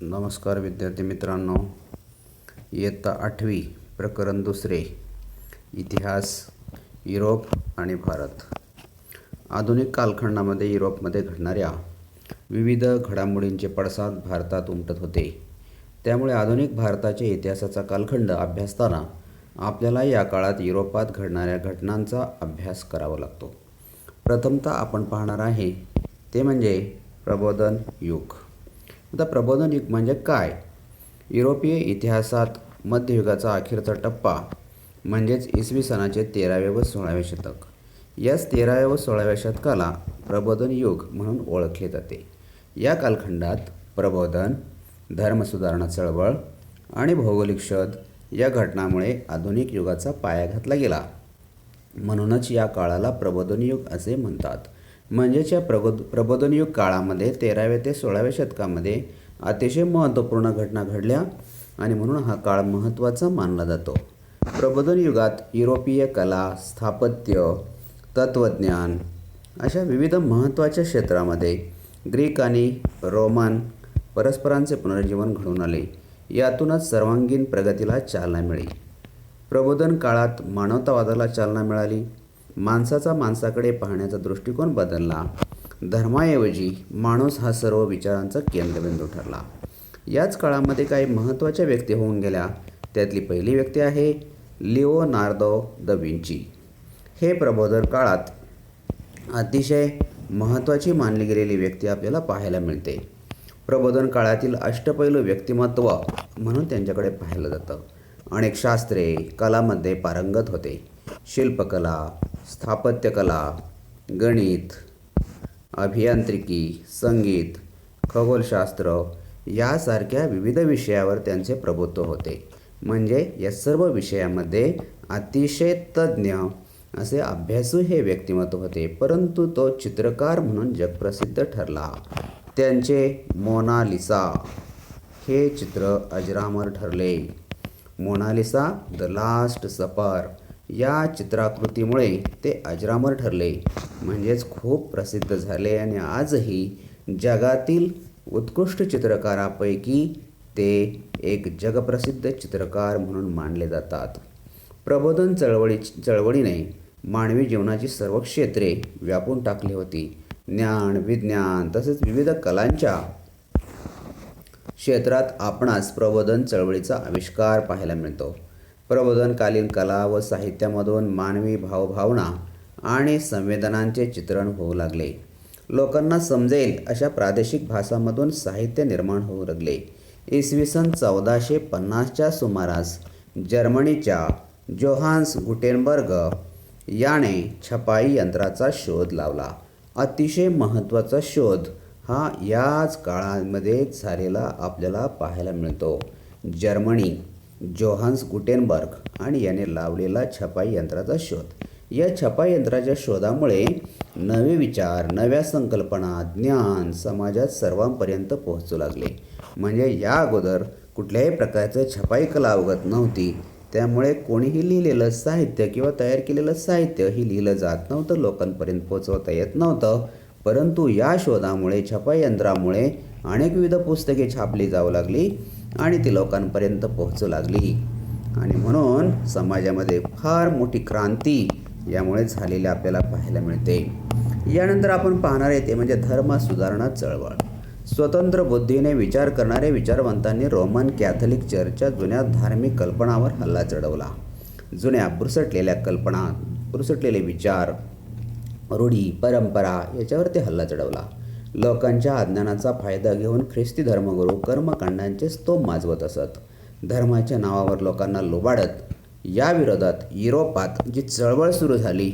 नमस्कार विद्यार्थी मित्रांनो, इयत्ता 8वी प्रकरण दुसरे इतिहास युरोप आणि भारत. आधुनिक कालखंडामध्ये युरोपमध्ये घडणाऱ्या विविध घडामोडींचे पडसाद भारतात उमटत होते. त्यामुळे आधुनिक भारताच्या इतिहासाचा कालखंड अभ्यासताना आपल्याला या काळात युरोपात घडणाऱ्या घटनांचा अभ्यास करावा लागतो. प्रथमतः आपण पाहणार आहे ते म्हणजे प्रबोधन युग. आता प्रबोधन युग म्हणजे काय? युरोपीय इतिहासात मध्ययुगाचा अखेरचा टप्पा म्हणजेच इसवी सनाचे 13वे व 16वे शतक. याच 13व्या व 16व्या शतकाला प्रबोधन युग म्हणून ओळखले जाते. या कालखंडात प्रबोधन, धर्मसुधारणा चळवळ आणि भौगोलिक शोध या घटनांमुळे आधुनिक युगाचा पाया घातला गेला. म्हणूनच या काळाला प्रबोधन युग असे म्हणतात. म्हणजेच या प्रबोधन युग काळामध्ये 13व्या ते 16व्या शतकामध्ये अतिशय महत्त्वपूर्ण घटना घडल्या आणि म्हणून हा काळ महत्त्वाचा मानला जातो. प्रबोधन युगात युरोपीय कला, स्थापत्य, तत्त्वज्ञान अशा विविध महत्त्वाच्या क्षेत्रामध्ये ग्रीक आणि रोमन परस्परांचे पुनरुज्जीवन घडून आले. यातूनच सर्वांगीण प्रगतीला चालना मिळाली. प्रबोधन काळात मानवतावादाला चालना मिळाली. माणसाचा माणसाकडे पाहण्याचा दृष्टिकोन बदलला. धर्माऐवजी माणूस हा सर्व विचारांचा केंद्रबिंदू ठरला. याच काळामध्ये काही महत्त्वाच्या व्यक्ती होऊन गेल्या. त्यातली पहिली व्यक्ती आहे लिओनार्दो द विंची. हे प्रबोधन काळात अतिशय महत्त्वाची मानली गेलेली व्यक्ती आपल्याला पाहायला मिळते. प्रबोधन काळातील अष्टपैलू व्यक्तिमत्व म्हणून त्यांच्याकडे पाहिलं जातं. अनेक शास्त्रे, कलामध्ये पारंगत होते. शिल्पकला, स्थापत्यकला, गणित, अभियांत्रिकी, संगीत, खगोलशास्त्र यासारख्या विविध विषयावर त्यांचे प्रभुत्व होते. म्हणजे या सर्व विषयामध्ये अतिशय तज्ज्ञ असे अभ्यासू हे व्यक्तिमत्व होते. परंतु तो चित्रकार म्हणून जगप्रसिद्ध ठरला. त्यांचे मोनालिसा हे चित्र अजरामर ठरले. मोनालिसा द लास्ट सपर या चित्राकृतीमुळे ते अजरामर ठरले, म्हणजेच खूप प्रसिद्ध झाले आणि आजही जगातील उत्कृष्ट चित्रकारापैकी ते एक जगप्रसिद्ध चित्रकार म्हणून मानले जातात. प्रबोधन चळवळीने मानवी जीवनाची सर्व क्षेत्रे व्यापून टाकली होती. ज्ञान, विज्ञान तसेच विविध कलांच्या क्षेत्रात आपणास प्रबोधन चळवळीचा आविष्कार पाहायला मिळतो. प्रबोधनकालीन कला व साहित्यामधून मानवी भावभावना आणि संवेदनांचे चित्रण होऊ लागले. लोकांना समजेल अशा प्रादेशिक भाषांमधून साहित्य निर्माण होऊ लागले. इसवी सन 1450च्या सुमारास जर्मनीच्या जोहान्स गुटेनबर्ग याने छपाई यंत्राचा शोध लावला. अतिशय महत्त्वाचा शोध हा याच काळामध्ये झालेला आपल्याला पाहायला मिळतो. जर्मनी, जोहान्स गुटेनबर्ग आणि याने लावलेला छपाई यंत्राचा शोध. या छपाई यंत्राच्या शोधामुळे नवे विचार, नव्या संकल्पना, ज्ञान समाजात सर्वांपर्यंत पोहोचू लागले. म्हणजे या अगोदर कुठल्याही प्रकारचं छपाई कला अवगत नव्हती. त्यामुळे कोणीही लिहिलेलं साहित्य किंवा तयार केलेलं साहित्य ही लिहिलं जात नव्हतं, लोकांपर्यंत पोहोचवता येत नव्हतं. परंतु या शोधामुळे, छपाई यंत्रामुळे अनेक विविध पुस्तके छापली जाऊ लागली आणि ती लोकांपर्यंत पोहोचू लागली आणि म्हणून समाजामध्ये फार मोठी क्रांती यामुळे झालेली आपल्याला पाहायला मिळते. यानंतर आपण पाहणार आहे ते म्हणजे धर्मसुधारणा चळवळ. स्वतंत्र बुद्धीने विचार करणाऱ्या विचारवंतांनी रोमन कॅथलिक चर्चच्या जुन्या धार्मिक कल्पनावर हल्ला चढवला. जुन्या बुरसटलेल्या कल्पना, बुरसटलेले विचार, रूढी, परंपरा याच्यावर ते हल्ला चढवला. लोकांच्या अज्ञानाचा फायदा घेऊन ख्रिस्ती धर्मगुरू कर्मकांडांचे स्तोम माजवत असत. धर्माच्या नावावर लोकांना लुबाडत या विरोधात युरोपात जी चळवळ सुरू झाली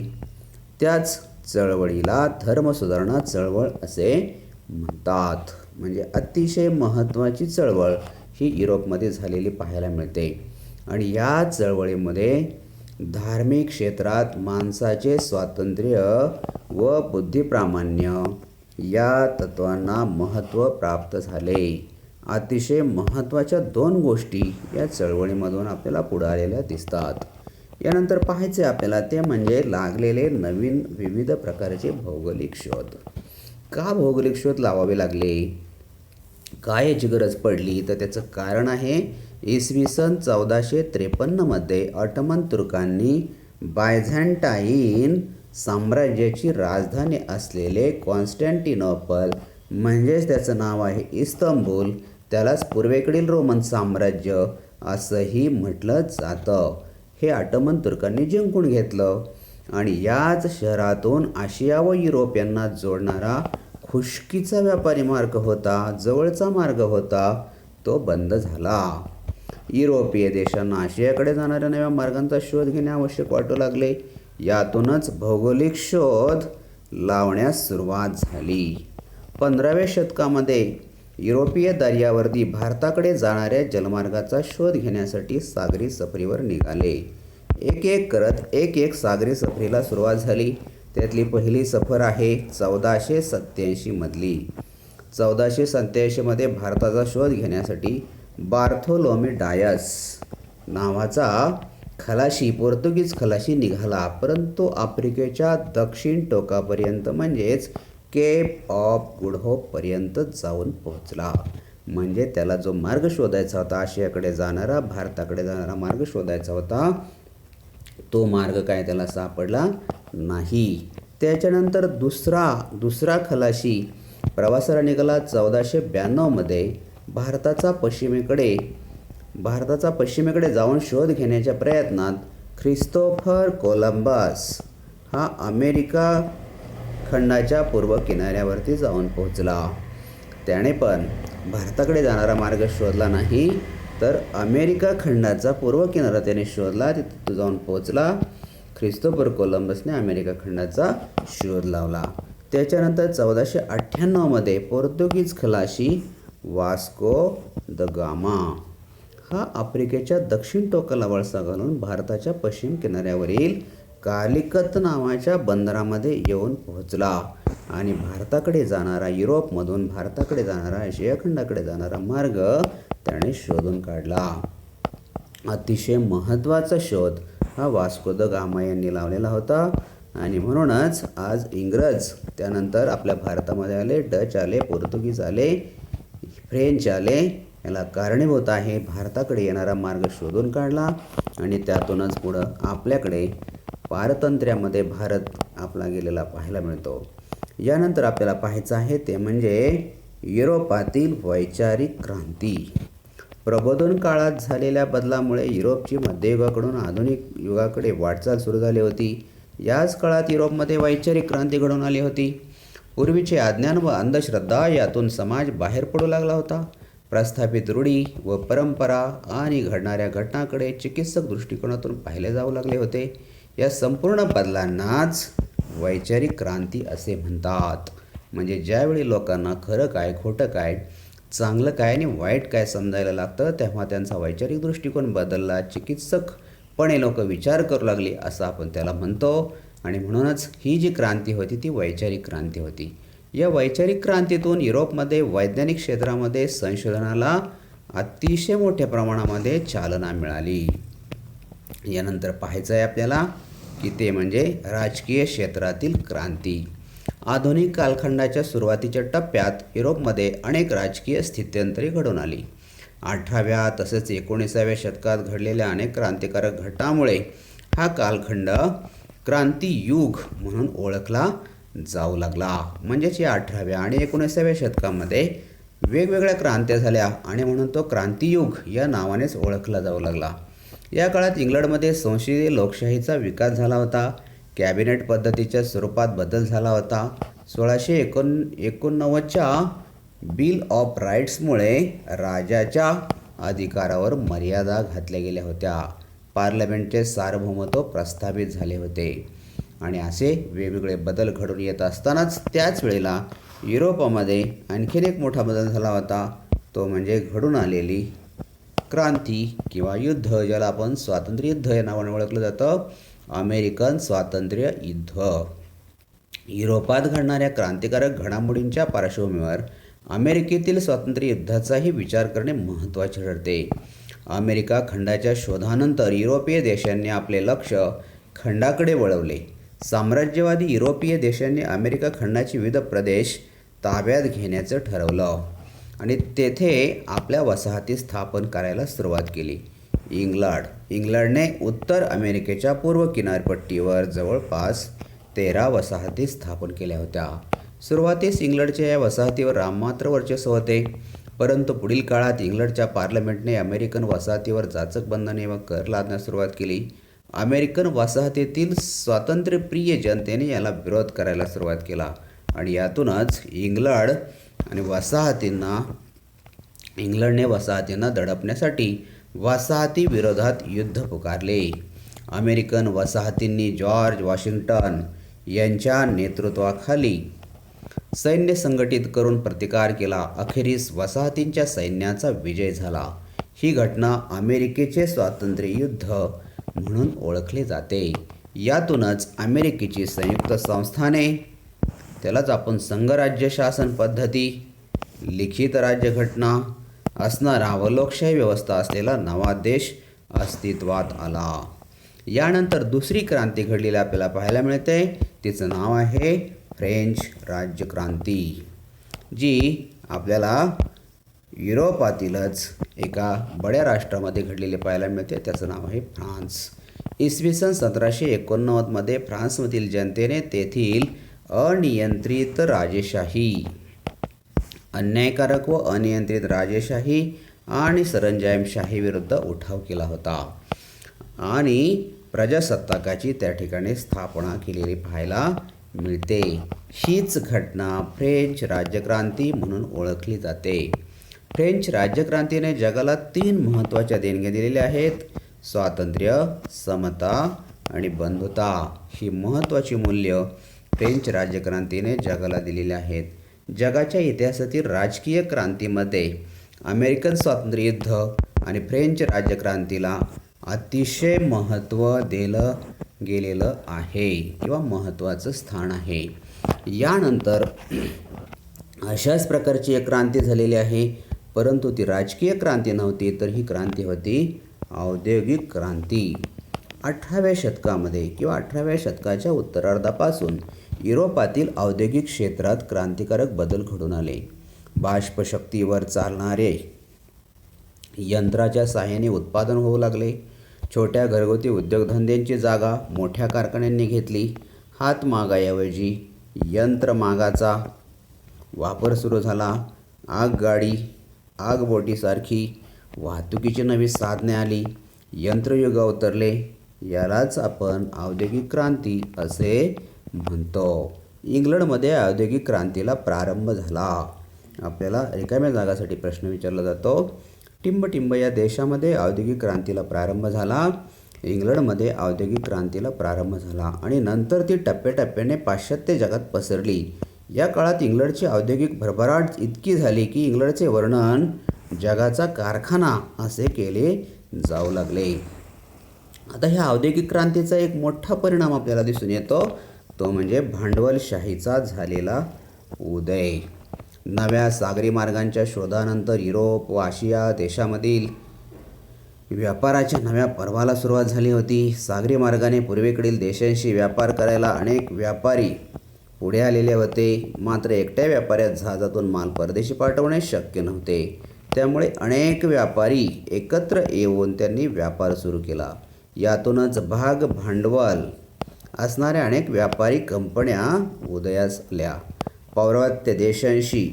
त्याच चळवळीला धर्मसुधारणा चळवळ असे म्हणतात. म्हणजे अतिशय महत्त्वाची चळवळ ही युरोपमध्ये झालेली पाहायला मिळते. आणि या चळवळीमध्ये धार्मिक क्षेत्रात माणसाचे स्वातंत्र्य व बुद्धिप्रामाण्य या तत्त्वांना महत्त्व प्राप्त झाले. अतिशय महत्त्वाच्या 2 गोष्टी या चळवळीमधून आपल्याला पुढे आलेल्या दिसतात. यानंतर पाहायचे आपल्याला ते म्हणजे लागलेले नवीन विविध प्रकारचे भौगोलिक शोध. का भौगोलिक शोध लावावे लागले? काय याची गरज पडली तर त्याचं कारण आहे इसवी सन 1453मध्ये ऑटोमन तुर्कांनी बायझँटाईन साम्राज्याची राजधानी असलेले कॉन्स्टँटिनोपल म्हणजेच त्याचं नाव आहे इस्तंबूल, त्यालाच पूर्वेकडील रोमन साम्राज्य असंही म्हटलं जातं, हे ऑटोमन तुर्कांनी जिंकून घेतलं. आणि याच शहरातून आशिया व युरोप यांना जोडणारा खुष्कीचा व्यापारी मार्ग होता, जवळचा मार्ग होता, तो बंद झाला. युरोपीय देशांना आशियाकडे जाणाऱ्या नव्या मार्गांचा शोध घेणे आवश्यक वाटू लागले. यातूनच भौगोलिक शोध लावण्यास सुरुवात झाली. 15व्या शतकामध्ये युरोपीय दर्यावर्दी भारताकडे जाणाऱ्या जलमार्गाचा शोध घेण्यासाठी सागरी सफरीवर निघाले. एक एक करत एक सागरी सफरीला सुरुवात झाली. त्यातली पहिली सफर आहे 1487 मधली. 1487मध्ये भारताचा शोध घेण्यासाठी बार्थोलोमे डायस नावाचा खलाशी, पोर्तुगीज खलाशी निघाला, परंतु आफ्रिकेच्या दक्षिण टोकापर्यंत म्हणजेच केप ऑफ गुड होपपर्यंत जाऊन पोहोचला. म्हणजे त्याला जो मार्ग शोधायचा होता, आशियाकडे जाणारा, भारताकडे जाणारा मार्ग शोधायचा होता, तो मार्ग काय त्याला सापडला नाही. त्याच्यानंतर दुसरा खलाशी प्रवासाला निघाला 1492मध्ये. भारताचा पश्चिमेकडे जाऊन शोध घेण्याच्या प्रयत्नात ख्रिस्तोफर कोलंबस हा अमेरिका खंडाच्या पूर्व किनाऱ्यावरती जाऊन पोहोचला. त्याने पण भारताकडे जाणारा मार्ग शोधला नाही, तर अमेरिका खंडाचा पूर्व किनारा त्याने शोधला, तिथे जाऊन पोहोचला. ख्रिस्तोफर कोलंबसने अमेरिका खंडाचा शोध लावला. त्याच्यानंतर 1498मध्ये पोर्तुगीज खलाशी वास्को द गामा हा आफ्रिकेच्या दक्षिण टोकाला वळसा घालून भारताच्या पश्चिम किनाऱ्यावरील कालिकत नावाच्या बंदरामध्ये येऊन पोहोचला आणि भारताकडे जाणारा, युरोपमधून भारताकडे जाणारा, आशिया खंडाकडे जाणारा मार्ग त्याने शोधून काढला. अतिशय महत्त्वाचा शोध हा वास्को द गामा यांनी लावलेला होता आणि म्हणूनच आज इंग्रज त्यानंतर आपल्या भारतामध्ये आले, डच आले, पोर्तुगीज आले, फ्रेंच आले, याला कारणीभूत आहे. भारताकडे येणारा मार्ग शोधून काढला आणि त्यातूनच पुढं आपल्याकडे पारतंत्र्यामध्ये भारत आपला गेलेला पाहायला मिळतो. यानंतर आपल्याला पाहायचं आहे ते म्हणजे युरोपातील वैचारिक क्रांती. प्रबोधन काळात झालेल्या बदलामुळे युरोपची मध्ययुगाकडून आधुनिक युगाकडे वाटचाल सुरू झाली होती. याच काळात युरोपमध्ये वैचारिक क्रांती घडून आली होती. पूर्वीचे अज्ञान व अंधश्रद्धा यातून समाज बाहेर पडू लागला होता. प्रस्थापित रूढी व परंपरा आणि घडणाऱ्या घटनांकडे चिकित्सक दृष्टिकोनातून पाहिले जाऊ लागले होते. या संपूर्ण बदलांनाच वैचारिक क्रांती असे म्हणतात. म्हणजे ज्यावेळी लोकांना खरं काय, खोटं काय, चांगलं काय आणि वाईट काय समजायला लागतं, तेव्हा त्यांचा वैचारिक दृष्टिकोन बदलला, चिकित्सकपणे लोक विचार करू लागले असं आपण त्याला म्हणतो. आणि म्हणूनच ही जी क्रांती होती ती वैचारिक क्रांती होती. या वैचारिक क्रांतीतून युरोपमध्ये वैज्ञानिक क्षेत्रामध्ये संशोधनाला अतिशय मोठ्या प्रमाणामध्ये चालना मिळाली. यानंतर पाहायचं आहे आपल्याला की ते म्हणजे राजकीय क्षेत्रातील क्रांती. आधुनिक कालखंडाच्या सुरुवातीच्या टप्प्यात युरोपमध्ये अनेक राजकीय स्थित्यंतरे घडून आली. 18व्या तसेच 19व्या शतकात घडलेल्या अनेक क्रांतिकारक घटनांमुळे हा कालखंड क्रांतियुग म्हणून ओळखला जाऊ लागला. म्हणजेच या 18व्या आणि 19व्या शतकामध्ये वेगवेगळ्या क्रांत्या झाल्या आणि म्हणून तो क्रांतियुग या नावानेच ओळखला जाऊ लागला. या काळात इंग्लंडमध्ये संसदीय लोकशाहीचा विकास झाला होता. कॅबिनेट पद्धतीच्या स्वरूपात बदल झाला होता. 1689च्या बिल ऑफ राईट्समुळे राजाच्या अधिकारावर मर्यादा घातल्या गेल्या होत्या. पार्लमेंटचे सार्वभौमत्व प्रस्थापित झाले होते आणि असे वेगवेगळे बदल घडून येत असतानाच त्याच वेळेला युरोपामध्ये आणखीन एक मोठा बदल झाला होता. तो म्हणजे घडून आलेली क्रांती किंवा युद्ध, ज्याला आपण स्वातंत्र्य युद्ध या नावाने ओळखलं जातं, अमेरिकन स्वातंत्र्य युद्ध. युरोपात घडणाऱ्या क्रांतिकारक घडामोडींच्या पार्श्वभूमीवर अमेरिकेतील स्वातंत्र्य युद्धाचाही विचार करणे महत्त्वाचे ठरते. अमेरिका खंडाच्या शोधानंतर युरोपीय देशांनी आपले लक्ष खंडाकडे वळवले. साम्राज्यवादी युरोपीय देशांनी अमेरिका खंडाचे विविध प्रदेश ताब्यात घेण्याचं ठरवलं. आणि तेथे आपल्या वसाहती स्थापन करायला सुरुवात केली. इंग्लंडने उत्तर अमेरिकेच्या पूर्व किनारपट्टीवर जवळपास 13 वसाहती स्थापन केल्या होत्या. सुरुवातीस इंग्लंडच्या या वसाहतीवर नाममात्र वर्चस्व होते, परंतु पुढील काळात इंग्लंडच्या पार्लमेंटने अमेरिकन वसाहतीवर जाचक बंधने व कर लादण्यास सुरुवात केली. अमेरिकन वसाहतीतील स्वातंत्र्यप्रिय जनतेने याला विरोध करायला सुरुवात केला आणि यातूनच इंग्लंडने वसाहतींना दडपण्यासाठी वसाहती विरोधात युद्ध पुकारले. अमेरिकन वसाहतींनी जॉर्ज वॉशिंग्टन यांच्या नेतृत्वाखाली सैन्य संघटित करून प्रतिकार केला. अखेरीस वसाहतींच्या सैन्याचा विजय झाला. ही घटना अमेरिकेचे स्वातंत्र्य युद्ध म्हणून ओळखले जाते. यातूनच अमेरिकेची संयुक्त संस्थाने, त्यालाच आपण संघराज्य शासन पद्धती, लिखित राज्यघटना असणारा व लोकशाही व्यवस्था असलेला नवा देश अस्तित्वात आला. यानंतर दुसरी क्रांती घडलेली आपल्याला पाहायला मिळते. तिचं नाव आहे फ्रेंच राज्यक्रांती, जी आपल्याला युरोपातीलच एका बड्या राष्ट्रामध्ये घडलेले पाहायला मिळते. त्याचं नाव आहे फ्रान्स. इसवी सन 1789मध्ये फ्रान्समधील जनतेने तेथील अनियंत्रित राजेशाही, अन्यायकारक व अनियंत्रित राजेशाही आणि सरंजामशाही विरुद्ध उठाव केला होता आणि प्रजासत्ताकाची त्या ठिकाणी स्थापना केलेली पाहायला मिळते. हीच घटना फ्रेंच राज्यक्रांती म्हणून ओळखली जाते. फ्रेंच राज्यक्रांतीने जगाला 3 महत्त्वाच्या देणग्या दिलेल्या आहेत: स्वातंत्र्य, समता आणि बंधुता. ही महत्त्वाची मूल्य फ्रेंच राज्यक्रांतीने जगाला दिलेली आहेत. जगाच्या इतिहासातील राजकीय क्रांतीमध्ये अमेरिकन स्वातंत्र्य युद्ध आणि फ्रेंच राज्यक्रांतीला अतिशय महत्त्व दिलं गेलेलं आहे किंवा महत्त्वाचं स्थान आहे. यानंतर अशाच प्रकारची एक क्रांती झालेली आहे, परंतु ती राजकीय क्रांती नव्हती, तर ही क्रांती होती औद्योगिक क्रांती. 18व्या शतकामध्ये किंवा 18व्या शतकाच्या उत्तरार्धापासून युरोपातील औद्योगिक क्षेत्रात क्रांतिकारक बदल घडून आले. बाष्पशक्तीवर चालणारे यंत्राच्या साहाय्याने उत्पादन होऊ लागले. छोट्या घरगुती उद्योगधंद्यांची जागा मोठ्या कारखान्यांनी घेतली. हातमागाऐवजी यंत्रमागाचा वापर सुरू झाला. आगगाडी, आगबोटीसारखी वाहतुकीची नवी साधने आली. यंत्रयुग अवतरले. यालाच आपण औद्योगिक क्रांती असे म्हणतो. इंग्लंडमध्ये औद्योगिक क्रांतीला प्रारंभ झाला. आपल्याला रिकाम्या जागासाठी प्रश्न विचारला जातो. टिंबटिंब या देशामध्ये औद्योगिक क्रांतीला प्रारंभ झाला. इंग्लंडमध्ये औद्योगिक क्रांतीला प्रारंभ झाला आणि नंतर ती टप्प्याटप्प्याने पाश्चात्य जगात पसरली. या काळात इंग्लंडची औद्योगिक भरभराट इतकी झाली की इंग्लंडचे वर्णन जगाचा कारखाना असे केले जाऊ लागले. आता ह्या औद्योगिक क्रांतीचा एक मोठा परिणाम आपल्याला दिसून येतो, तो म्हणजे भांडवलशाहीचा झालेला उदय. नव्या सागरी मार्गांच्या शोधानंतर युरोप व आशिया देशामधील व्यापाराच्या नव्या पर्वाला सुरुवात झाली होती. सागरी मार्गाने पूर्वेकडील देशांशी व्यापार करायला अनेक व्यापारी पुढे आलेले होते. मात्र एकट्या व्यापाऱ्यात जहाजातून माल परदेशी पाठवणे शक्य नव्हते. त्यामुळे अनेक व्यापारी एकत्र येऊन त्यांनी व्यापार सुरू केला. यातूनच भाग भांडवल असणाऱ्या अनेक व्यापारी कंपन्या उदयास आल्या. पौर्वात्य देशांशी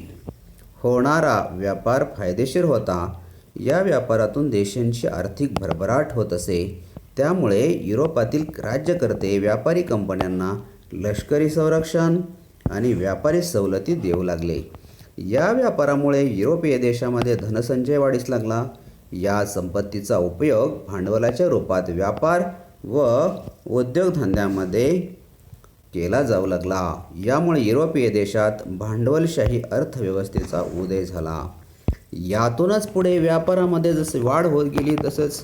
होणारा व्यापार फायदेशीर होता. या व्यापारातून देशांची आर्थिक भरभराट होत असे. त्यामुळे युरोपातील राज्यकर्ते व्यापारी कंपन्यांना लष्करी संरक्षण आणि व्यापारी सवलती देऊ लागले. या व्यापारामुळे युरोपीय देशामध्ये धनसंचय वाढीस लागला. या संपत्तीचा उपयोग भांडवलाच्या रूपात व्यापार व उद्योगधंद्यामध्ये केला जाऊ लागला. यामुळे युरोपीय देशात भांडवलशाही अर्थव्यवस्थेचा उदय झाला. यातूनच पुढे व्यापारामध्ये जसे वाढ होत गेली तसंच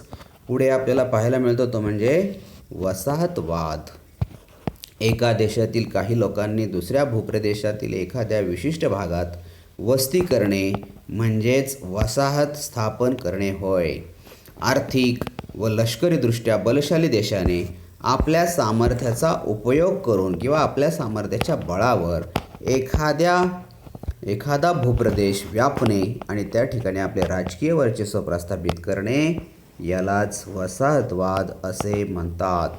पुढे आपल्याला पाहायला मिळतो तो म्हणजे वसाहतवाद. एका देशातील काही लोकांनी दुसऱ्या भूप्रदेशातील एखाद्या विशिष्ट भागात वस्ती करणे म्हणजेच वसाहत स्थापन करणे होय. आर्थिक व लष्करीदृष्ट्या बलशाली देशाने आपल्या सामर्थ्याचा उपयोग करून किंवा आपल्या सामर्थ्याच्या बळावर एखाद्या एखादा भूप्रदेश व्यापणे आणि त्या ठिकाणी आपले राजकीय वर्चस्व प्रस्थापित करणे यालाच वसाहतवाद असे म्हणतात.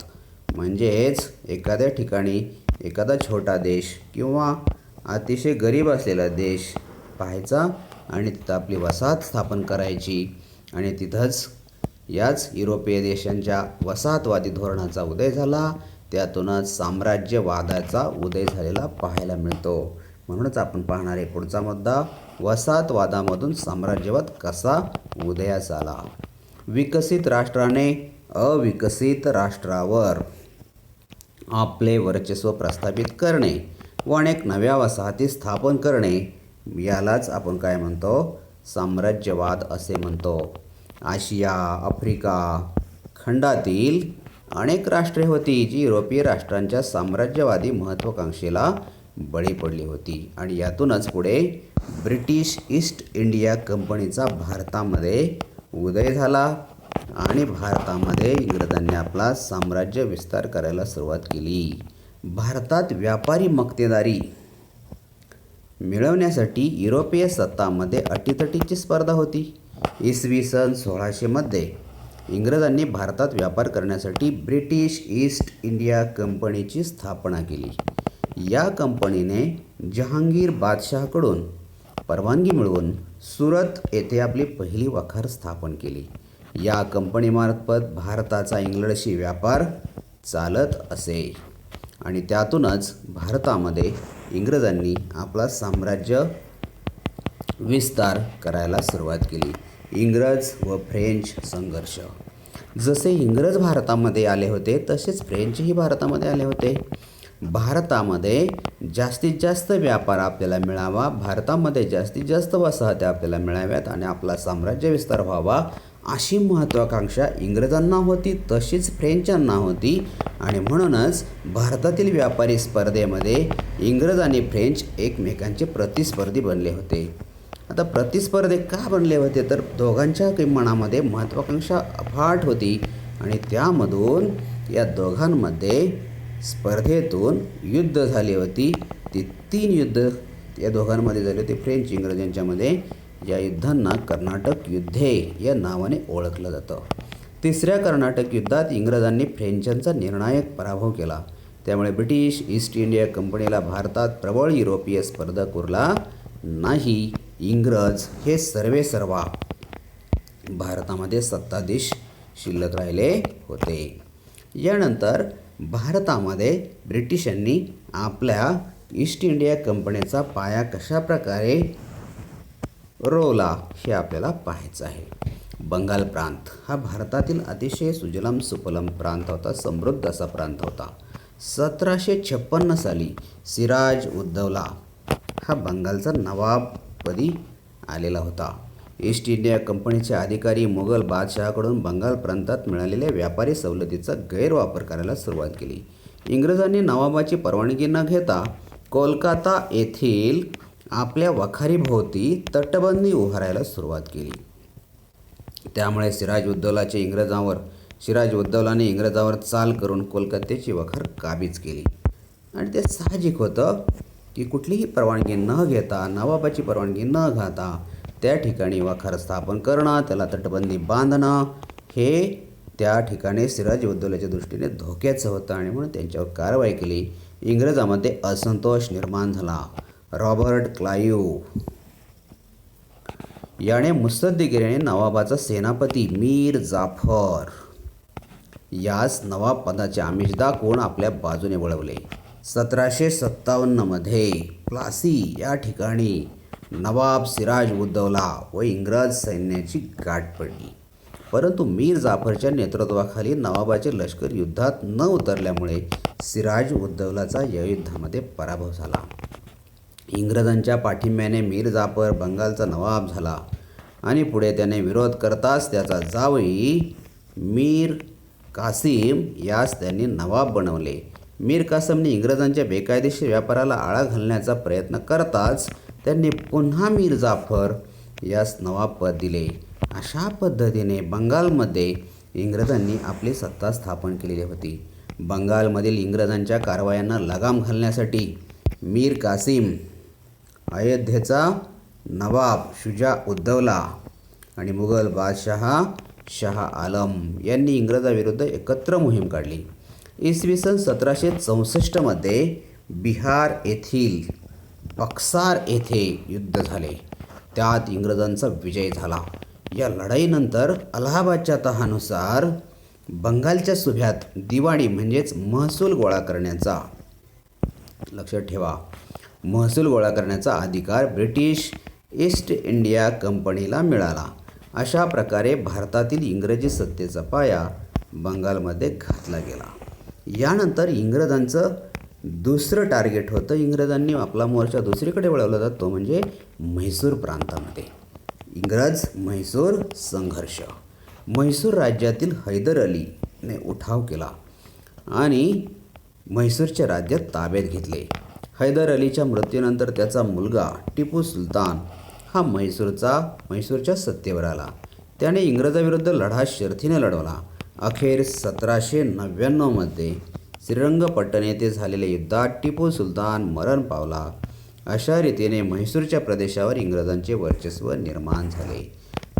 म्हणजेच एखाद्या ठिकाणी एखादा छोटा देश किंवा अतिशय गरीब असलेला देश पाहायचा आणि तिथं आपली वसाहत स्थापन करायची आणि तिथंच याच युरोपीय देशांच्या वसाहतवादी धोरणाचा उदय झाला. त्यातूनच साम्राज्यवादाचा उदय झालेला पाहायला मिळतो. म्हणूनच आपण पाहणार आहे पुढचा मुद्दा, वसाहतवादामधून साम्राज्यवाद कसा उदयास आला. विकसित राष्ट्राने अविकसित राष्ट्रावर आपले वर्चस्व प्रस्थापित करणे व अनेक नव्या वसाहती स्थापन करणे यालाच आपण काय म्हणतो, साम्राज्यवाद असे म्हणतो. आशिया आफ्रिका खंडातील अनेक राष्ट्रे होती जी युरोपीय राष्ट्रांच्या साम्राज्यवादी महत्त्वाकांक्षेला बळी पडली होती आणि यातूनच पुढे ब्रिटिश ईस्ट इंडिया कंपनीचा भारतामध्ये उदय झाला आणि भारतामध्ये इंग्रजांनी आपला साम्राज्य विस्तार करायला सुरुवात केली. भारतात व्यापारी मक्तेदारी मिळवण्यासाठी युरोपीय सत्तांमध्ये अटीतटीची स्पर्धा होती. इसवी सन 1600 मध्ये इंग्रजांनी भारतात व्यापार करण्यासाठी ब्रिटिश ईस्ट इंडिया कंपनीची स्थापना केली. या कंपनीने जहांगीर बादशहाकडून परवानगी मिळवून सुरत येथे आपली पहिली वखार स्थापन केली. या कंपनीमार्फत भारताचा इंग्लंडशी व्यापार चालत असे आणि त्यातूनच भारतामध्ये इंग्रजांनी आपला साम्राज्य विस्तार करायला सुरुवात केली. इंग्रज व फ्रेंच संघर्ष. जसे इंग्रज भारतामध्ये आले होते तसेच फ्रेंचही भारतामध्ये आले होते. भारतामध्ये जास्तीत जास्त व्यापार आपल्याला मिळावा, भारतामध्ये जास्तीत जास्त वसाहत्या आपल्याला मिळाव्यात आणि आपला साम्राज्य विस्तार व्हावा अशी महत्त्वाकांक्षा इंग्रजांना होती, तशीच फ्रेंचांना होती आणि म्हणूनच भारतातील व्यापारी स्पर्धेमध्ये इंग्रज आणि फ्रेंच एकमेकांचे प्रतिस्पर्धी बनले होते. आता प्रतिस्पर्धी का बनले होते तर दोघांच्या मनामध्ये महत्त्वाकांक्षा अफाट होती आणि त्यामधून या दोघांमध्ये स्पर्धेतून युद्ध झाली होती. ती 3 युद्ध या दोघांमध्ये झाली होती, फ्रेंच इंग्रज यांच्यामध्ये. या युद्धांना कर्नाटक युद्धे या नावाने ओळखलं जातं. तिसऱ्या कर्नाटक युद्धात इंग्रजांनी फ्रेंचांचा निर्णायक पराभव केला. त्यामुळे ब्रिटिश ईस्ट इंडिया कंपनीला भारतात प्रबळ युरोपीय स्पर्धक उरला नाही. इंग्रज हे सर्वेसर्वा भारतामध्ये सत्ताधीश शिल्लक राहिले होते. यानंतर भारतामध्ये ब्रिटिशांनी आपल्या ईस्ट इंडिया कंपनीचा पाया कशा प्रकारे रोवला हे आपल्याला पाहायचं आहे. बंगाल प्रांत हा भारतातील अतिशय सुजलाम सुफलाम प्रांत होता, समृद्ध असा प्रांत होता. 1756 साली सिराज उद्दौला हा बंगालचा नवाबपदी आलेला होता. ईस्ट इंडिया कंपनीचे अधिकारी मुघल बादशहाकडून बंगाल प्रांतात मिळालेल्या व्यापारी सवलतीचा गैरवापर करायला सुरुवात केली. इंग्रजांनी नवाबाची परवानगी न घेता कोलकाता येथील आपल्या वखारीभोवती तटबंदी उभारायला सुरुवात केली. त्यामुळे सिराज उद्दौलाने इंग्रजांवर चाल करून कोलकात्याची वखार काबीज केली आणि ते साहजिक होतं की कुठलीही परवानगी न घेता, नवाबाची परवानगी न घेता त्या ठिकाणी वखार स्थापन करणं, त्याला तटबंदी बांधणं हे त्या ठिकाणी सिराज उद्दौलाच्या दृष्टीने धोक्याचं होतं आणि म्हणून त्यांच्यावर कारवाई केली. इंग्रजांमध्ये असंतोष निर्माण झाला. रॉबर्ट क्लाईव्ह याने मुत्सद्देगिरीने नवाबाचा सेनापती मीर जाफर यास नवाब पदाचे आमिष दाखवून आपल्या बाजूने वळवले. 1757 मध्ये प्लासी या ठिकाणी नवाब सिराज उद्दौला व इंग्रज सैन्याची गाठ पडली. परंतु मीर जाफरच्या नेतृत्वाखाली नवाबाचे लष्कर युद्धात न उतरल्यामुळे सिराज उद्दौलाचा या युद्धामध्ये पराभव झाला. इंग्रजांच्या पाठिंब्याने मीर जाफर बंगालचा नवाब झाला आणि पुढे त्याने विरोध करताच त्याचा जावई मीर कासिम यास त्यांनी नवाब बनवले. मीर कासिमने इंग्रजांच्या बेकायदेशीर व्यापाराला आळा घालण्याचा प्रयत्न करताच त्यांनी पुन्हा मीर जाफर यास नवाबपद दिले. अशा पद्धतीने बंगालमध्ये इंग्रजांनी आपली सत्ता स्थापन केलेली होती. बंगालमधील इंग्रजांच्या कारवायांना लगाम घालण्यासाठी मीर कासिम अयोध्येचा नवाब शुजा उद्दौला आणि मुघल बादशहा शाह आलम यांनी इंग्रजाविरुद्ध एकत्र मोहीम काढली. इसवी सन 1764मध्ये बिहार येथील बक्सार येथे युद्ध झाले. त्यात इंग्रजांचा विजय झाला. या लढाईनंतर अलाहाबादच्या तहानुसार बंगालच्या सुभ्यात दिवाणी म्हणजेच महसूल गोळा करण्याचा, लक्षात ठेवा, महसूल गोळा करण्याचा अधिकार ब्रिटिश ईस्ट इंडिया कंपनीला मिळाला. अशा प्रकारे भारतातील इंग्रजी सत्तेचा पाया बंगालमध्ये घातला गेला. यानंतर इंग्रजांचं दुसरं टार्गेट होतं, इंग्रजांनी आपला मोर्चा दुसरीकडे वळवला जातो, तो म्हणजे म्हैसूर प्रांतामध्ये. इंग्रज म्हैसूर संघर्ष. म्हैसूर राज्यातील हैदर अलीने उठाव केला आणि म्हैसूरचे राज्य ताब्यात घेतले. हैदर अलीच्या मृत्यूनंतर त्याचा मुलगा टिपू सुलतान हा म्हैसूरच्या सत्तेवर आला. त्याने इंग्रजाविरुद्ध लढा शर्थीने लढवला. अखेर 1799मध्ये श्रीरंगपट्टण येथे झालेल्या युद्धात टिपू सुलतान मरण पावला. अशा रीतीने म्हैसूरच्या प्रदेशावर इंग्रजांचे वर्चस्व निर्माण झाले.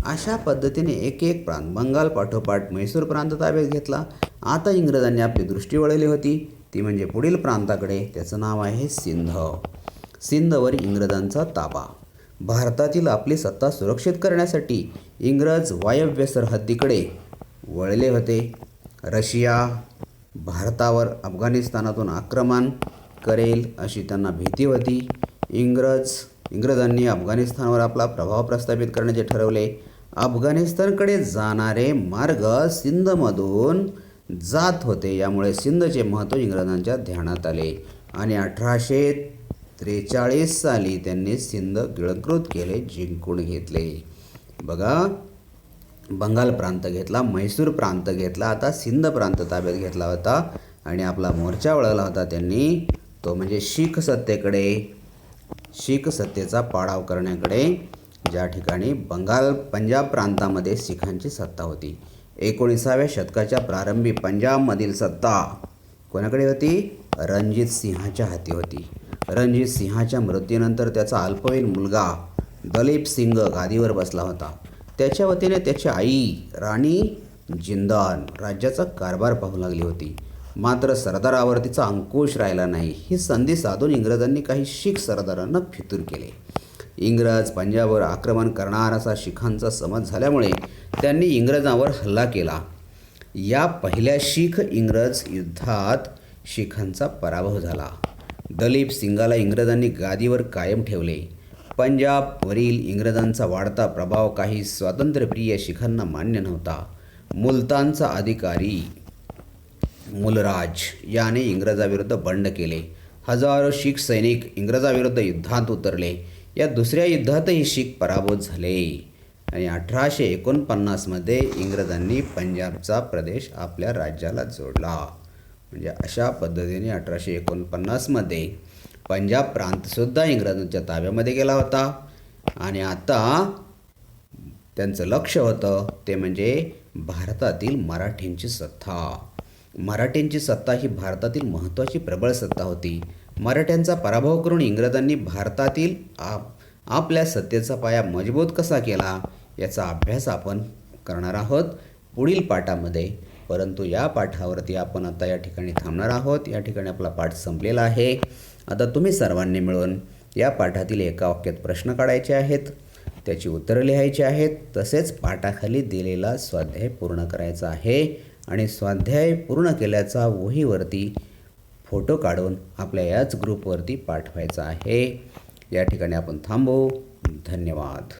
अशा पद्धतीने एक एक प्रांत, बंगाल पाठोपाठ म्हैसूर प्रांत ताब्यात घेतला. आता इंग्रजांनी आपली दृष्टी वळवली होती ती म्हणजे पुढील प्रांताकडे. त्याचं नाव आहे सिंध. सिंधवर इंग्रजांचा ताबा. भारतातील आपली सत्ता सुरक्षित करण्यासाठी इंग्रज वायव्य सरहद्दीकडे वळले होते. रशिया भारतावर अफगाणिस्तानातून आक्रमण करेल अशी त्यांना भीती होती. इंग्रजांनी अफगाणिस्तानवर आपला प्रभाव प्रस्थापित करण्याचे ठरवले. अफगाणिस्तानकडे जाणारे मार्ग सिंधमधून जात होते. यामुळे सिंधचे महत्त्व इंग्रजांच्या ध्यानात आले आणि 1843 साली त्यांनी सिंध गिळंकृत केले, जिंकून घेतले. बघा, बंगाल प्रांत घेतला, म्हैसूर प्रांत घेतला, आता सिंध प्रांत ताब्यात घेतला होता आणि आपला मोर्चा वळवला होता त्यांनी, तो म्हणजे शीख सत्तेचा पाडाव करण्याकडे, ज्या ठिकाणी पंजाब प्रांतामध्ये शिखांची सत्ता होती. 19व्या शतकाच्या प्रारंभी पंजाबमधील सत्ता कोणाकडे होती? रणजित सिंहाच्या हाती होती. रणजित सिंहाच्या मृत्यूनंतर त्याचा अल्पवयीन मुलगा दलीप सिंग गादीवर बसला होता. त्याच्या वतीने त्याची आई राणी जिंदाल राज्याचा कारभार पाहू लागली होती. मात्र सरदारावर तिचा अंकुश राहिला नाही. ही संधी साधून इंग्रजांनी काही शीख सरदारांना फितूर केले. इंग्रज पंजाबवर आक्रमण करणार असा शिखांचा समज झाल्यामुळे त्यांनी इंग्रजांवर हल्ला केला. या पहिल्या शीख इंग्रज युद्धात शिखांचा पराभव झाला. दलीप सिंगाला इंग्रजांनी गादीवर कायम ठेवले. पंजाबवरील इंग्रजांचा वाढता प्रभाव काही स्वातंत्र्यप्रिय शिखांना मान्य नव्हता. मुलतानचा अधिकारी मुलराज याने इंग्रजाविरुद्ध बंड केले. हजारो शीख सैनिक इंग्रजाविरुद्ध युद्धात उतरले. या दुसऱ्या युद्धातही शीख पराभूत झाले आणि 1849मध्ये इंग्रजांनी पंजाबचा प्रदेश आपल्या राज्याला जोडला. म्हणजे अशा पद्धतीने 1849मध्ये पंजाब प्रांतसुद्धा इंग्रजांच्या ताब्यामध्ये गेला होता आणि आता त्यांचं लक्ष होतं ते म्हणजे भारतातील मराठ्यांची सत्ता. मराठ्यांची सत्ता ही भारतातील महत्त्वाची प्रबळ सत्ता होती. मराठ्यांचा पराभव करून इंग्रजांनी भारतातील आपल्या सत्तेचा पाया मजबूत कसा केला याचा अभ्यास आपण करणार आहोत पुढील पाठामध्ये. परंतु या पाठावरती आपण आता या ठिकाणी थांबणार आहोत. या ठिकाणी आपला पाठ संपलेला आहे. आता तुम्ही सर्वांनी मिळून या पाठातील एका वाक्यात प्रश्न काढायचे आहेत, त्याची उत्तरं लिहायची आहेत, तसेच पाठाखाली दिलेला स्वाध्याय पूर्ण करायचा आहे आणि स्वाध्याय पूर्ण केल्याचा वहीवरती फोटो काढून आपल्या याच ग्रुपवरती पाठवायचा आहे. या ठिकाणी आपण थांबू. धन्यवाद.